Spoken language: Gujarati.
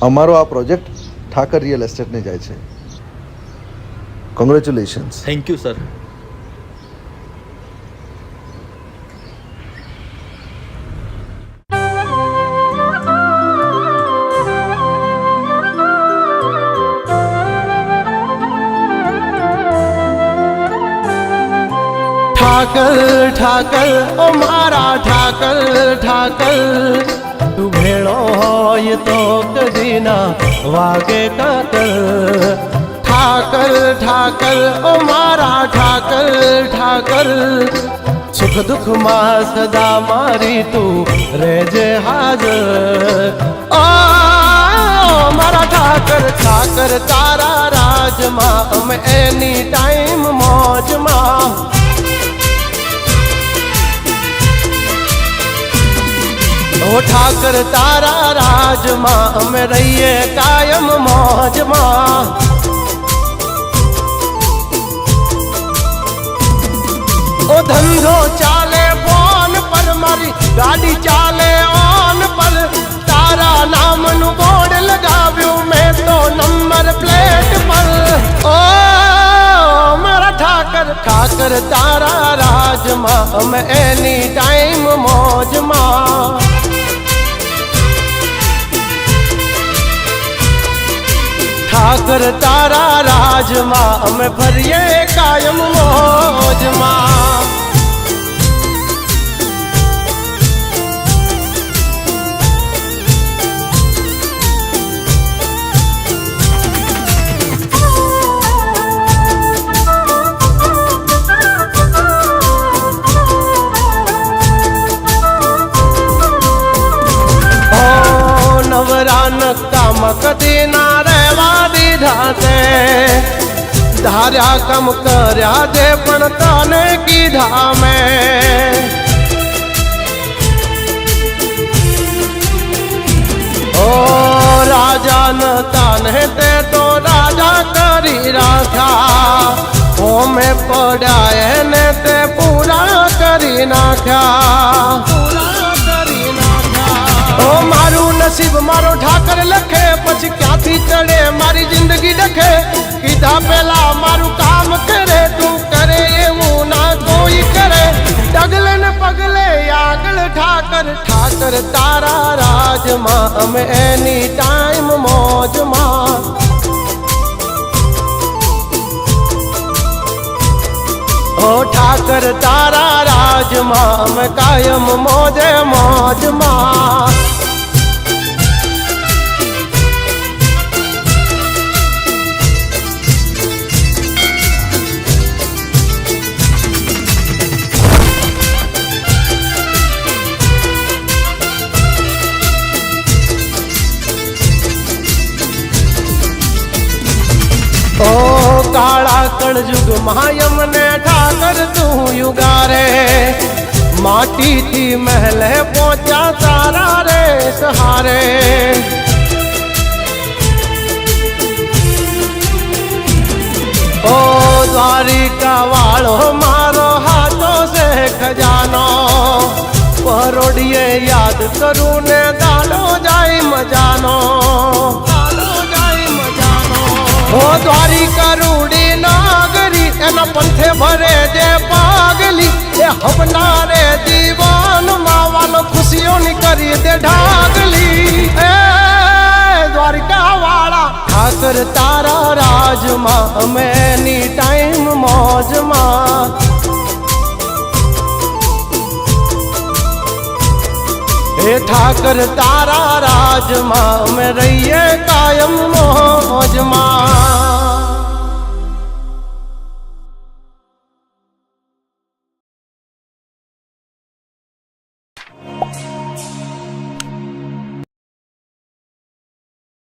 અમારો આ પ્રોજેક્ટ ઠાકર રિયલ એસ્ટેટને જાય છે. Congratulations. Thank you sir. Thakar Thakar ઓ મારા ઠાકર ઠાકર, તું ભેળો હોય તો કદી ના વાગે કાકર. ઠાકર ઠાકર ઓ મારા ઠાકર ઠાકર, સુખ દુઃખ માં સદા મારી તું રહેજે હાજર. ઓ મારા ઠાકર ઠાકર, તારા રાજમાં અમે એની ટાઈમ મોજમાં. ઓ ઠાકર તારા રાજમાં અમે રહીએ કાયમ મોજમાં. ઓ ધંધો ચાલે ફોન પર, મારી ગાડી ચાલે ઓન પર, તારા નામનું બોર્ડ લગાવ્યું મેં તો નંબર પ્લેટ પર. ઓ મારા ઠાકર ઠાકર, તારા રાજમાં અમે એની ટાઈમ મોજમાં. ઠાકર તારા રાજમાં અમે ફરીએ કાયમ મોજમાં. ઓ નવરા નકામાં કદી ના રહેવા દીધા તે, ધાર્યા કમ કર્યા જે પણ તને કીધા મેં. ઓ રાજા ન તને તે તો રાજા કરી રાખ્યા, હોમે પડ્યા એને તે પૂરા કરી નાખ્યા. ઓ મારું નસીબ મારો ઠાકર લખે, પછી ક્યાંથી ચડે મારી જિંદગી ડખે. કીધા પેલા મારું કામ કરે, તું કરે એવું ના કોઈ કરે. ડગલે ને પગલે આગળ ઠાકર ઠાકર, તારા રાજમાં અમે એની ટાઈમ મોજમાં. ઓ ઠાકર તારા રાજમાં અમે કાયમ મોજે મોજમાં. ઓ કાળા કળજુગ માયમને ઠાકર તું યુગારે, માટીથી મહેલે પહોંચ્યા તારા રે સહારે. ઓ દ્વારિકા વાળો મારો હાથો છે ખજાનો, પરોડીએ યાદ કરું ને દાડો જાય મજાનો. ઓ દ્વારિકા રૂડી નાગરી, એના પંથે ભરે જે પાગલી, એ હવનારે દીવાન માવાનો ખુશીઓની કરી દે ઢાગલી. એ દ્વારિકા વાળા ઠાકર તારા રાજમાં અમે એની ટાઈમ મોજમાં. હે ઠાકર તારા રાજમાં અમે રહીએ કાયમ મોજમાં.